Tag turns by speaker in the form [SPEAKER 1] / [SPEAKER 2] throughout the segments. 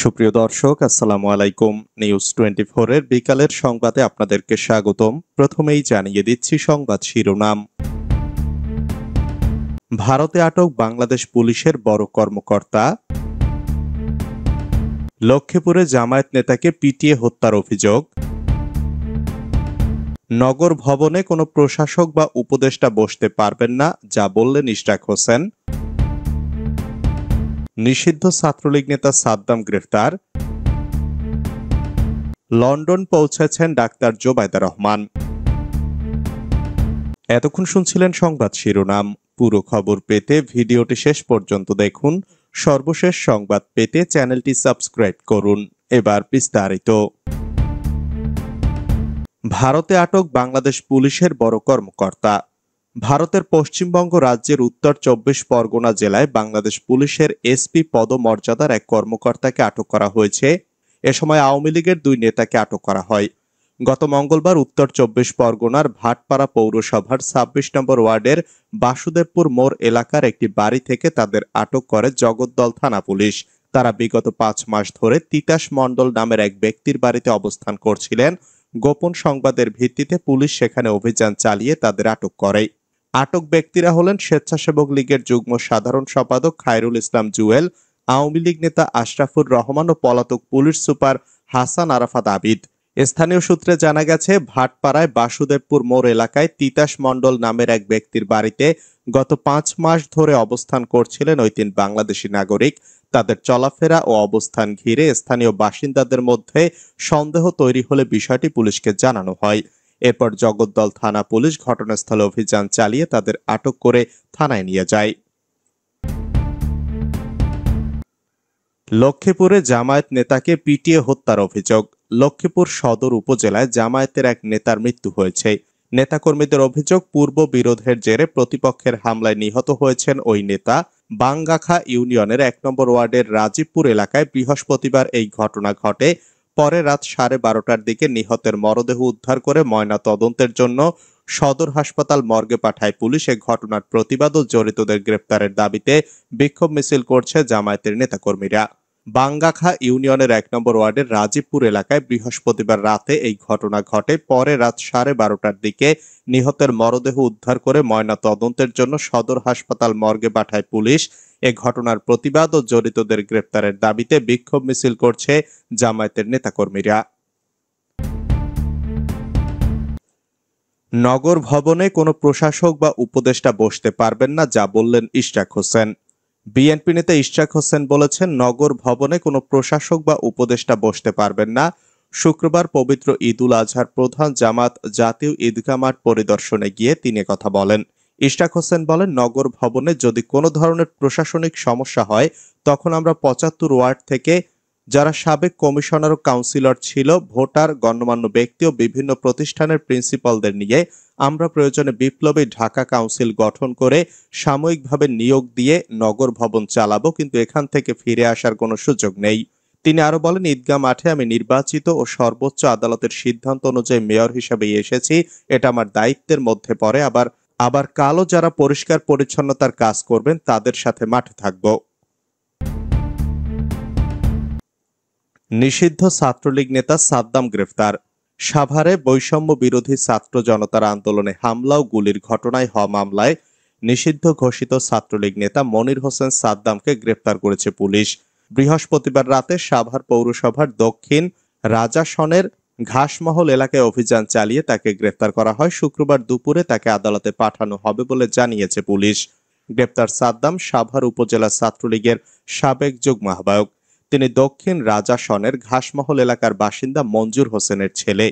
[SPEAKER 1] সুপ্রিয় দর্শক, আসসালামু আলাইকুম। নিউজ 24 এর বিকালের সংবাদে আপনাদেরকে স্বাগতম। প্রথমেই জানিয়ে দিচ্ছি সংবাদ শিরোনাম। ভারতে আটক বাংলাদেশ পুলিশের বড় কর্মকর্তা। লক্ষ্মীপুরে জামায়াত নেতাকে পিটিয়ে হত্যার অভিযোগ। নগর ভবনে কোনো প্রশাসক বা উপদেষ্টা বসতে পারবেন না, যা বললেন ইশরাক হোসেন। নিষিদ্ধ ছাত্রলীগ নেতা সাদ্দাম গ্রেফতার। লন্ডন পৌঁছেছেন ডাক্তার জোবায়দা রহমান। এতক্ষণ শুনছিলেন সংবাদ শিরোনাম। পুরো খবর পেতে ভিডিওটি শেষ পর্যন্ত দেখুন। সর্বশেষ সংবাদ পেতে চ্যানেলটি সাবস্ক্রাইব করুন। এবার বিস্তারিত। ভারতে আটক বাংলাদেশ পুলিশের বড় কর্মকর্তা। ভারতের পশ্চিমবঙ্গ রাজ্যের উত্তর 24 পরগনা জেলায় বাংলাদেশ পুলিশের এসপি পদমর্যাদার এক কর্মকর্তাকে আটক করা হয়েছে। এ সময় আওয়ামী লীগের দুই নেতাকে আটক করা হয়। গত মঙ্গলবার উত্তর 24 পরগনার ভাটপাড়া পৌরসভার 26 নম্বর ওয়ার্ডের বাসুদেবপুর মোড় এলাকার একটি বাড়ি থেকে তাদের আটক করে জগদ্দল থানা পুলিশ। তারা বিগত 5 মাস ধরে তিতাস মণ্ডল নামের এক ব্যক্তির বাড়িতে অবস্থান করছিলেন। গোপন সংবাদের ভিত্তিতে পুলিশ সেখানে অভিযান চালিয়ে তাদের আটক করে। আটক ব্যক্তিরা হলেন স্বেচ্ছাসেবক লীগের যুগ্ম সাধারণ সম্পাদক খায়রুল ইসলাম জুয়েল, আওয়ামী লীগ নেতা আশরাফুর রহমান ও পলাতক পুলিশ সুপার হাসান আরাফাত আবিদ। স্থানীয় সূত্রে জানা গেছে, ভাটপাড়ায় বাসুদেবপুর মোড় এলাকায় তিতাস মণ্ডল নামের এক ব্যক্তির বাড়িতে গত 5 মাস ধরে অবস্থান করছিলেন ওই 3 বাংলাদেশি নাগরিক। তাদের চলাফেরা ও অবস্থান ঘিরে স্থানীয় বাসিন্দাদের মধ্যে সন্দেহ তৈরি হলে বিষয়টি পুলিশকে জানানো হয়। এরপর জগদ্দল থানা পুলিশ ঘটনাস্থলে অভিযান চালিয়ে তাদের আটক করে থানায় নিয়ে যায়। লক্ষ্মীপুরে জামায়াত নেতাকে পিটিয়ে হত্যার অভিযোগ। লক্ষ্মীপুর সদর উপজেলায় জামায়াতের এক নেতার মৃত্যু হয়েছে। নেতাকর্মীদের অভিযোগ, পূর্ব বিরোধের জেরে প্রতিপক্ষের হামলায় নিহত হয়েছেন ওই নেতা। বাঙ্গাখা ইউনিয়নের 1 নম্বর ওয়ার্ডের রাজীবপুর এলাকায় বৃহস্পতিবার এই ঘটনা ঘটে। পরে রাত 12:30টার দিকে নিহতের মরদেহ উদ্ধার করে ময়না তদন্তের জন্য সদর হাসপাতাল মর্গে পাঠায় পুলিশ। এই ঘটনার প্রতিবাদ ও জড়িতদের গ্রেপ্তারের দাবিতে বিক্ষোভ মিছিল করছে জামায়াতের নেতাকর্মীরা। বাঙ্গাখা ইউনিয়নের 1 নম্বর ওয়ার্ডের রাজীবপুর এলাকায় বৃহস্পতিবার রাতে এই ঘটনা ঘটে। পরে রাত 12:30টার দিকে নিহতের মরদেহ উদ্ধার করে ময়না তদন্তের জন্য সদর হাসপাতাল মর্গে পাঠায় পুলিশ। এ ঘটনার প্রতিবাদ ও জড়িতদের গ্রেপ্তারের দাবিতে বিক্ষোভ মিছিল করছে জামায়াতের নেতাকর্মীরা। নগর ভবনে কোনো প্রশাসক বা উপদেষ্টা বসতে পারবেন না, যা বললেন ইশরাক হোসেন। বিএনপি নেতা ইশরাক হোসেন বলেছেন, নগর ভবনে কোনো প্রশাসক বা উপদেষ্টা বসতে পারবেন না। শুক্রবার পবিত্র ঈদুল আজহার প্রধান জামাত জাতীয় ঈদগাহ মাঠ পরিদর্শনে গিয়ে তিনি কথা বলেন। ইশরাক হোসেন বলেন, নগর ভবনে যদি কোনো ধরনের প্রশাসনিক সমস্যা হয়, তখন আমরা 75 ওয়ার্ড থেকে যারা সাবেক কমিশনার ও কাউন্সিলর ছিল, ভোটার, গণ্যমান্য ব্যক্তি ও বিভিন্ন প্রতিষ্ঠানের প্রিন্সিপালদের নিয়ে আমরা প্রয়োজনে বিপ্লবী ঢাকা কাউন্সিল গঠন করে সাময়িকভাবে নিয়োগ দিয়ে নগর ভবন চালাবো, কিন্তু এখান থেকে ফিরে আসার কোনো সুযোগ নেই। তিনি আরো বলেন, ঈদগাহ মাঠে আমি নির্বাচিত ও সর্বোচ্চ আদালতের সিদ্ধান্ত অনুযায়ী মেয়র হিসেবে এসেছি, এটা আমার দায়িত্বের মধ্যে পড়ে। আবার কালও যারা পরিষ্কার পরিচ্ছন্নতার কাজ করবেন তাদের সাথে মাঠে থাকবো। নিষিদ্ধ ছাত্রলীগ নেতা সাদ্দাম গ্রেফতার। সাভারে বৈষম্য বিরোধী ছাত্র জনতার আন্দোলনে হামলা ও গুলির ঘটনায় হওয়া মামলায় নিষিদ্ধ ঘোষিত ছাত্রলীগ নেতা মনির হোসেন সাদ্দামকে গ্রেফতার করেছে পুলিশ। বৃহস্পতিবার রাতে সাভার পৌরসভার দক্ষিণ রাজাসনের ঘাসমহল এলাকায় অভিযান চালিয়ে তাকে গ্রেফতার করা হয়। শুক্রবার দুপুরে তাকে আদালতে পাঠানো হবে বলে জানিয়েছে পুলিশ। গ্রেফতার সাদ্দাম সাভার উপজেলা ছাত্রলীগের সাবেক যুগ্ম আহ্বায়ক। তিনি দক্ষিণ রাজাসনের ঘাসমহল এলাকার বাসিন্দা মঞ্জুর হোসেনের ছেলে।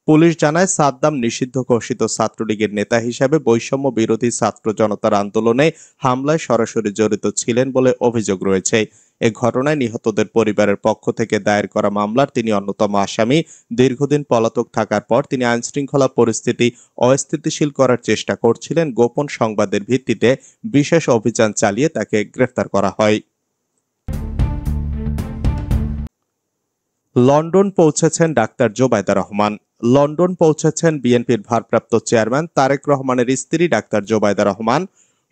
[SPEAKER 1] পুলিশ জানায়, সাদ্দাম নিষিদ্ধ ঘোষিত ছাত্রলীগের নেতা হিসেবে বৈষম্য বিরোধী ছাত্র জনতার আন্দোলনে হামলায় সরাসরি জড়িত ছিলেন বলে অভিযোগ রয়েছে। এ ঘটনায় নিহতদের পরিবারের পক্ষ থেকে দায়ের করা মামলার তিনি অন্যতম আসামি। দীর্ঘদিন পলাতক থাকার পর তিনি আইনশৃঙ্খলা পরিস্থিতি অস্থিতিশীল করার চেষ্টা করছিলেন। গোপন সংবাদের ভিত্তিতে বিশেষ অভিযান চালিয়ে তাকে গ্রেফতার করা হয়। লন্ডন পৌঁছেছেন ডাক্তার জোবায়দা রহমান। লন্ডন পৌঁছেছেন বিএনপির ভারপ্রাপ্ত চেয়ারম্যান তারেক রহমানের স্ত্রী ডাক্তার জোবায়দা রহমান।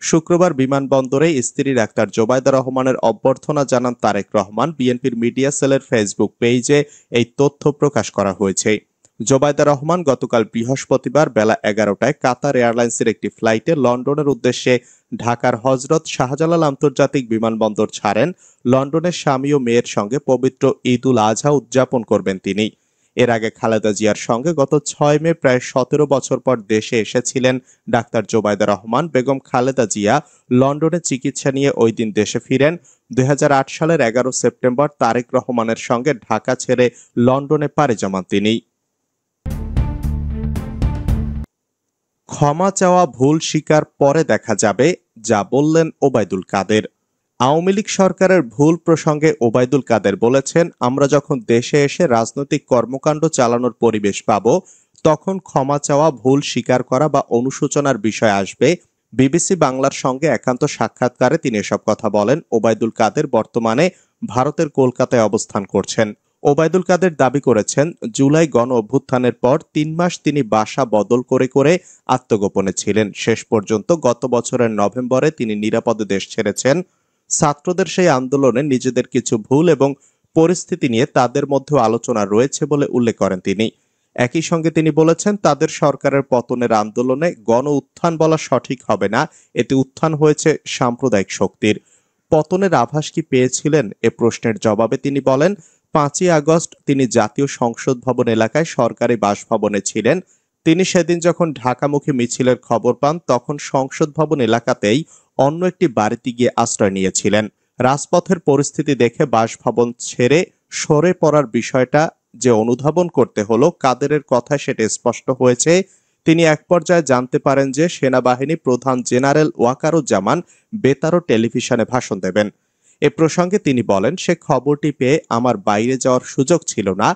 [SPEAKER 1] শুক্রবার বিমানবন্দরে স্ত্রী ডাক্তার জোবায়দা রহমানের অভ্যর্থনা জানান তারেক রহমান। বিএনপির মিডিয়া সেলের ফেসবুক পেজে এই তথ্য প্রকাশ করা হয়েছে। জোবায়দা রহমান গতকাল বৃহস্পতিবার বেলা 11টায় কাতার এয়ারলাইন্সের একটি ফ্লাইটে লন্ডনের উদ্দেশ্যে ঢাকার হজরত শাহজালাল আন্তর্জাতিক বিমানবন্দর ছাড়েন। লন্ডনের স্বামী ও মেয়ের সঙ্গে পবিত্র ঈদ উল আজহা উদযাপন করবেন তিনি। এর আগে খালেদা জিয়ার সঙ্গে গত 6 মে প্রায় 17 বছর পর দেশে এসেছিলেন ডাক্তার জোবায়দা রহমান। বেগম খালেদা জিয়া লন্ডনে চিকিৎসা নিয়ে ওই দিন দেশে ফিরেন। 2008 সালের 11 সেপ্টেম্বর তারেক রহমানের সঙ্গে ঢাকা ছেড়ে লন্ডনে পাড়ি জমান তিনি। ক্ষমা চাওয়া ভুল স্বীকার পরে দেখা যাবে, যা বললেন ওবায়দুল কাদের। আওয়ামী লীগ সরকারের ভুল প্রসঙ্গে ওবায়দুল কাদের বলেছেন, আমরা যখন দেশে এসে রাজনৈতিক কর্মকাণ্ড চালানোর পরিবেশ পাব, তখন ক্ষমা চাওয়া, ভুল স্বীকার করা বা অনুশোচনার বিষয় আসবে। বিবিসি বাংলার সঙ্গে একান্ত সাক্ষাৎকারে তিনি এসব কথা বলেন। ওবায়দুল কাদের বর্তমানে ভারতের কলকাতায় অবস্থান করছেন। ওবায়দুল কাদের দাবি করেছেন, জুলাই গণ অভ্যুত্থানের পর 3 মাস তিনি বাসা বদল করে করে আত্মগোপনে ছিলেন। শেষ পর্যন্ত গত বছরের নভেম্বরে তিনি নিরাপদে দেশ ছেড়েছেন। ছাত্রদের সেই আন্দোলনে নিজেদের কিছু ভুল এবং পরিস্থিতি নিয়ে তাদের মধ্যে আলোচনা রয়েছে বলে উল্লেখ করেন তিনি। একই সঙ্গে তিনি বলেছেন, তাদের সরকারের পতনের আন্দোলনে গণ উত্থান বলা সঠিক হবে না, এতে উত্থান হয়েছে সাম্প্রদায়িক শক্তির। পতনের আভাস কি পেয়েছিলেন, এ প্রশ্নের জবাবে তিনি বলেন, 5ই আগস্ট তিনি জাতীয় সংসদ ভবন এলাকায় সরকারি বাসভবনে ছিলেন। তিনি সেদিন যখন ঢাকামুখী মিছিলের খবর পান, তখন সংসদ ভবন এলাকাতেই অন্য একটি বাড়িতে গিয়ে আশ্রয় নিয়েছিলেন। রাজপথের পরিস্থিতি দেখে বাসভবন ছেড়ে সরে পড়ার বিষয়টা যে অনুধাবন করতে হলো, কাদেরের কথায় সেটা স্পষ্ট হয়েছে। তিনি এক পর্যায়ে জানতে পারেন যে সেনাবাহিনী প্রধান জেনারেল ওয়াকারুজ্জামান বেতারও টেলিভিশনে ভাষণ দেবেন। এ প্রসঙ্গে তিনি বলেন, সে খবরটি পেয়ে আমার বাইরে যাওয়ার সুযোগ ছিল না।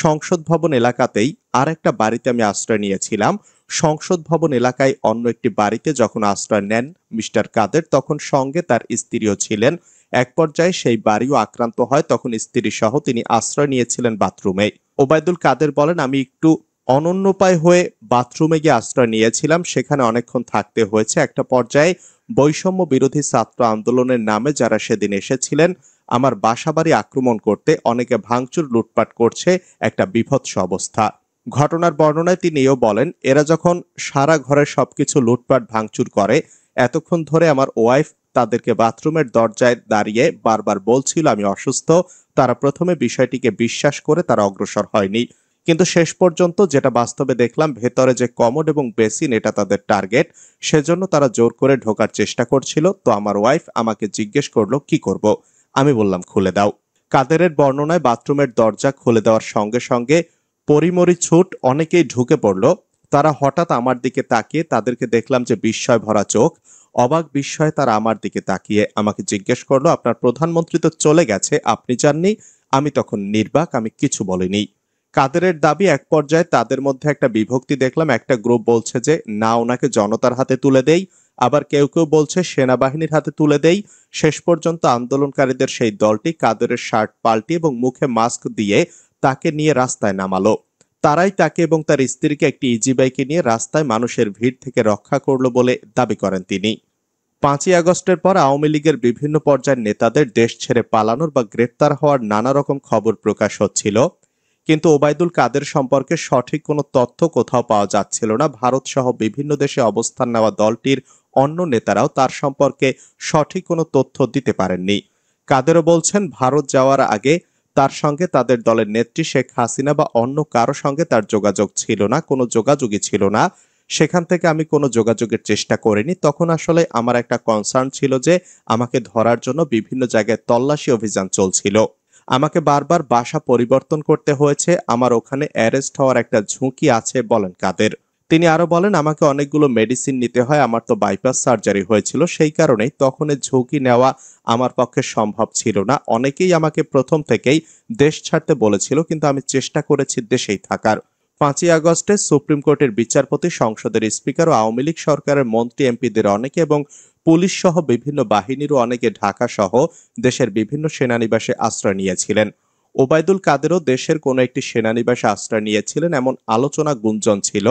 [SPEAKER 1] সংসদ ভবন এলাকাতেই আর একটা বাড়িতে আমি আশ্রয় নিয়েছিলাম। সংসদ ভবন এলাকায় অন্য একটি বাড়িতে যখন আশ্রয় নেন মিস্টার কাদের, তখন সঙ্গে তার স্ত্রীও ছিলেন। এক পর্যায়ে সেই বাড়িও আক্রান্ত হয়, তখন স্ত্রী সহ তিনি আশ্রয় নিয়েছিলেন বাথরুমে। ওবায়দুল কাদের বলেন, আমি একটু অনন্যোপায় হয়ে বাথরুমে গিয়ে আশ্রয় নিয়েছিলাম, সেখানে অনেকক্ষণ থাকতে হয়েছে। একটা পর্যায়ে বৈষম্য বিরোধী ছাত্র আন্দোলনের নামে যারা সেদিন এসেছিলেন আমার বাসাবাড়ি আক্রমণ করতে, অনেকে ভাঙচুর লুটপাট করছে, একটা বীভৎস অবস্থা। ঘটনার বর্ণনায় তিনি এও বলেন, এরা যখন সারা ঘরের সবকিছু লুটপাট ভাঙচুর করে, এতক্ষণ ধরে আমার ওয়াইফ তাদেরকে বাথরুমের দরজায় দাঁড়িয়ে বারবার বলছিল আমি অসুস্থ। তারা প্রথমে বিষয়টিকে বিশ্বাস করে তারা অগ্রসর হয়নি, কিন্তু শেষ পর্যন্ত যেটা বাস্তবে দেখলাম, ভেতরে যে কমোড এবং বেসিন এটা তাদের টার্গেট, সেজন্য তারা জোর করে ঢোকার চেষ্টা করছিল। তো আমার ওয়াইফ আমাকে জিজ্ঞেস করলো কি করব, আমি বললাম খুলে দাও। কাদেরের বর্ণনায় বাথরুমের দরজা খুলে দেওয়ার সঙ্গে সঙ্গে পরিমরি ছুট অনেকেই ঢুকে পড়ল। তারা হঠাৎ আমার দিকে তাকিয়ে, তাদেরকে দেখলাম যে বিস্ময় ভরা চোখ, অবাক বিস্ময়ে তারা আমার দিকে তাকিয়ে আমাকে জিজ্ঞেস করলো, আপনার প্রধানমন্ত্রী তো চলে গেছে, আপনি জাননি? আমি তখন নির্বাক, আমি কিছু বলিনি। কাদেরের দাবি, এক পর্যায়ে তাদের মধ্যে একটা বিভক্তি দেখলাম। একটা গ্রুপ বলছে যে না, ওনাকে জনতার হাতে তুলে দেই, আবার কেউ কেউ বলছে সেনাবাহিনীর হাতে তুলে দেই। শেষ পর্যন্ত আন্দোলনকারীদের সেই দলটি কাদেরের শার্ট পাল্টিয়ে এবং মুখে মাস্ক দিয়ে তাকে নিয়ে রাস্তায় নামালো। তারাই তাকে এবং তার স্ত্রীকে একটি ইজি বাইকে নিয়ে রাস্তায় মানুষের ভিড় থেকে রক্ষা করলো বলে দাবি করেন তিনি। 5ই আগস্টের পর আওয়ামী লীগের বিভিন্ন পর্যায়ের নেতাদের দেশ ছেড়ে পালানোর বা গ্রেপ্তার হওয়ার নানা রকম খবর প্রকাশ হচ্ছিল, কিন্তু ওবায়দুল কাদের সম্পর্কে সঠিক কোনো তথ্য কোথাও পাওয়া যাচ্ছিল না। ভারত সহ বিভিন্ন দেশে অবস্থান নেওয়া দলটির অন্য নেতারাও তার সম্পর্কে সঠিক কোনো তথ্য দিতে পারেননি। কাদেরও বলছেন, ভারত যাওয়ার আগে তার সঙ্গে তাদের দলের নেত্রী শেখ হাসিনা বা অন্য কারো সঙ্গে তার যোগাযোগ ছিল না, কোনো যোগাযোগই ছিল না। সেখান থেকে আমি কোনো যোগাযোগের চেষ্টা করিনি। তখন আসলে আমার একটা কনসার্ন ছিল যে আমাকে ধরার জন্য বিভিন্ন জায়গায় তল্লাশি অভিযান চলছিল। আমাকে বারবার বাসা পরিবর্তন করতে হয়েছে, আমার ওখানে অ্যারেস্ট হওয়ার একটা ঝুঁকি আছে, বলেন কাদের। তিনি আরো বলেন, আমাকে অনেকগুলো মেডিসিন নিতে হয়, আমার তো বাইপাস সার্জারি হয়েছিল, সেই কারণেই তখন ঝুঁকি নেওয়া আমার পক্ষে সম্ভব ছিল না। অনেকেই আমাকে প্রথম থেকেই দেশ ছাড়তে বলেছিল, কিন্তু আমি চেষ্টা করেছি দেশেই থাকার। 5ই আগস্টে সুপ্রিম কোর্টের বিচারপতি, সংসদের স্পিকার ও আওয়ামী লীগ সরকারের মন্ত্রী এমপিদের অনেকে এবং পুলিশ সহ বিভিন্ন বাহিনীরও অনেকে ঢাকা সহ দেশের বিভিন্ন সেনানিবাসে আশ্রয় নিয়েছিলেন। ওবায়দুল কাদেরও দেশের কোনো একটি সেনানিবাসে আশ্রয় নিয়েছিলেন, এমন আলোচনা গুঞ্জন ছিল।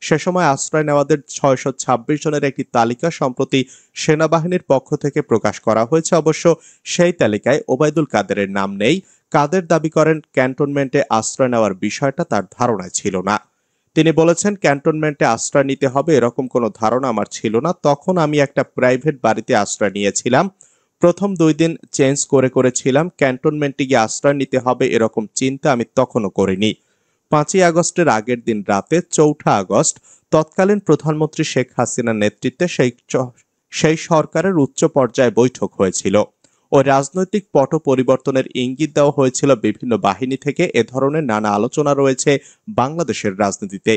[SPEAKER 1] সে সময় আশ্রয় নেওয়াদের 626 জনের একটি তালিকা সম্প্রতি সেনাবাহিনীর পক্ষ থেকে প্রকাশ করা হয়েছে। অবশ্য সেই তালিকায় ওবায়দুল কাদেরের নাম নেই। কাদের দাবি করেন ক্যান্টনমেন্টে আশ্রয় নেওয়ার বিষয়টা তার ধারণায় ছিল না। তিনি বলেছেন, ক্যান্টনমেন্টে আশ্রয় নিতে হবে এরকম কোনো ধারণা আমার ছিল না। তখন আমি একটা প্রাইভেট বাড়িতে আশ্রয় নিয়েছিলাম। প্রথম 2 দিন চেঞ্জ করেছিলাম। ক্যান্টনমেন্টে গিয়ে আশ্রয় নিতে হবে এরকম চিন্তা আমি তখনও করিনি। 5ই আগস্টের আগের দিন রাতে 4 আগস্ট তৎকালীন প্রধানমন্ত্রী শেখ হাসিনার নেতৃত্বে সেই সরকারের উচ্চ পর্যায়ে বৈঠক হয়েছিল। ওই রাজনৈতিক পট পরিবর্তনের ইঙ্গিত দেওয়া হয়েছিল বিভিন্ন বাহিনী থেকে। এ ধরনের নানা আলোচনা রয়েছে বাংলাদেশের রাজনীতিতে।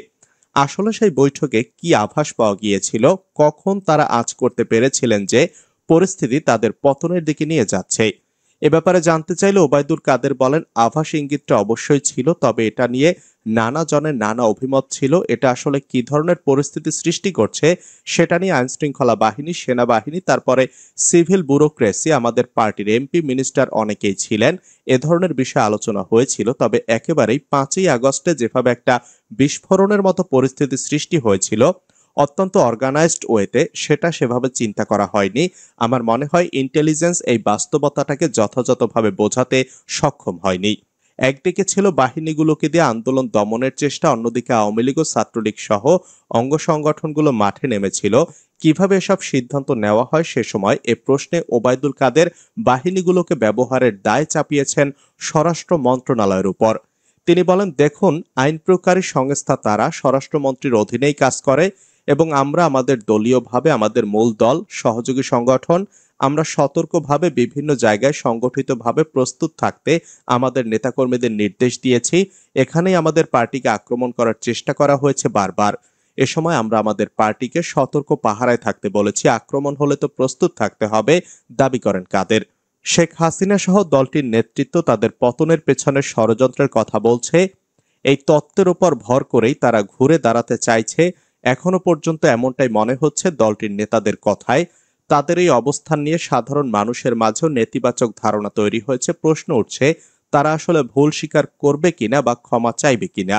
[SPEAKER 1] আসলে সেই বৈঠকে কি আভাস পাওয়া গিয়েছিল, কখন তারা আঁচ করতে পেরেছিলেন যে পরিস্থিতি তাদের পতনের দিকে নিয়ে যাচ্ছে? এ ব্যাপারে জানতে চাইলে ওবায়দুল কাদের বলেন, আভাস ইঙ্গিতটা অবশ্যই ছিল, তবে এটা নিয়ে নানা জনের নানা অভিমত ছিল। এটা আসলে কি ধরনের পরিস্থিতি সৃষ্টি করছে সেটা নিয়ে আইনশৃঙ্খলা বাহিনী, সেনাবাহিনী, তারপরে সিভিল ব্যুরোক্রেসি, আমাদের পার্টির এমপি, মিনিস্টার অনেকেই ছিলেন। এ ধরনের বিষয়ে আলোচনা হয়েছিল। তবে একেবারেই 5ই আগস্টে যেভাবে একটা বিস্ফোরণের মতো পরিস্থিতি সৃষ্টি হয়েছিল অত্যন্ত অর্গানাইজড ওয়েতে, সেটা সেভাবে চিন্তা করা হয়নি। আমার মনে হয় ইন্টেলিজেন্স এই বাস্তবতাটাকে যথাযথভাবে বোঝাতে সক্ষম হয়নি। একদিকে ছিল বাহিনীগুলোকে দিয়ে আন্দোলন দমনের চেষ্টা, অন্যদিকে আওয়ামী লীগ ও ছাত্রলীগ সহ অঙ্গ সংগঠনগুলো মাঠে নেমেছিল। কিভাবে এসব সিদ্ধান্ত নেওয়া হয় সে সময় এ প্রশ্নে ওবায়দুল কাদের বাহিনীগুলোকে ব্যবহারের দায় চাপিয়েছেন স্বরাষ্ট্র মন্ত্রণালয়ের উপর। তিনি বলেন, দেখুন, আইন প্রয়োগকারী সংস্থা তারা স্বরাষ্ট্রমন্ত্রীর অধীনেই কাজ করে এবং আমরা আমাদের দলীয়ভাবে, আমাদের মূল দল, সহযোগী সংগঠন, আমরা সতর্কভাবে বিভিন্ন জায়গায় সংগঠিতভাবে প্রস্তুত থাকতে আমাদের নেতাকর্মীদের নির্দেশ দিয়েছি। এখানেই আমাদের পার্টিকে আক্রমণ করার চেষ্টা করা হয়েছে বারবার। এ সময় আমরা আমাদের পার্টিকে সতর্ক পাহারায় থাকতে বলেছি। আক্রমণ হলে তো প্রস্তুত থাকতে হবে, দাবি করেন কাদের। শেখ হাসিনা সহ দলটির নেতৃত্ব তাদের পতনের পেছনের ষড়যন্ত্রের কথা বলছে। এই তত্ত্বের উপর ভর করেই তারা ঘুরে দাঁড়াতে চাইছে। এখনো পর্যন্ত এমনটাই মনে হচ্ছে দলটির নেতাদের কথায়। তাদের এই অবস্থান নিয়ে সাধারণ মানুষের মাঝেও নেতিবাচক ধারণা তৈরি হয়েছে। প্রশ্ন উঠছে, তারা আসলে ভুল স্বীকার করবে কিনা বা ক্ষমা চাইবে কিনা।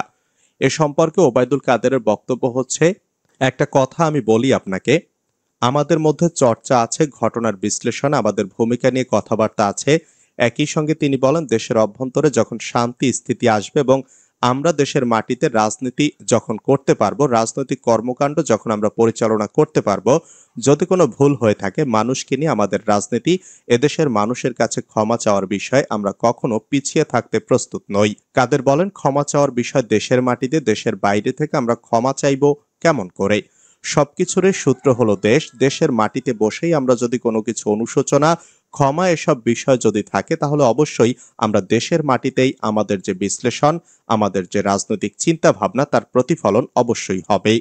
[SPEAKER 1] এ সম্পর্কে ওবায়দুল কাদেরের বক্তব্য হচ্ছে, একটা কথা আমি বলি আপনাকে, আমাদের মধ্যে চর্চা আছে, ঘটনার বিশ্লেষণ, আমাদের ভূমিকা নিয়ে কথাবার্তা আছে। একই সঙ্গে তিনি বলেন, দেশের অভ্যন্তরে যখন শান্তি স্থিতি আসবে এবং আমরা দেশের মাটিতে রাজনীতি যখন করতে পারবো, রাজনৈতিক কর্মকাণ্ড যখন আমরা পরিচালনা করতে পারবো, যদি কোনো ভুল হয়ে থাকে মানুষকে নিয়ে আমাদের রাজনীতি, এদেশের মানুষের কাছে ক্ষমা চাওয়ার বিষয়ে আমরা কখনো পিছিয়ে থাকতে প্রস্তুত নই। কাদের বলেন, ক্ষমা চাওয়ার বিষয় দেশের মাটিতে, দেশের বাইরে থেকে আমরা ক্ষমা চাইবো কেমন করে? সবকিছুরই সূত্র হলো দেশ। দেশের মাটিতে বসেই আমরা যদি কোনো কিছু অনুশোচনা, ক্ষমা এসব বিষয় যদি থাকে, তাহলে অবশ্যই আমরা দেশের মাটিতেই আমাদের যে বিশ্লেষণ, আমাদের যে রাজনৈতিক চিন্তা ভাবনা, তার প্রতিফলন অবশ্যই হবে।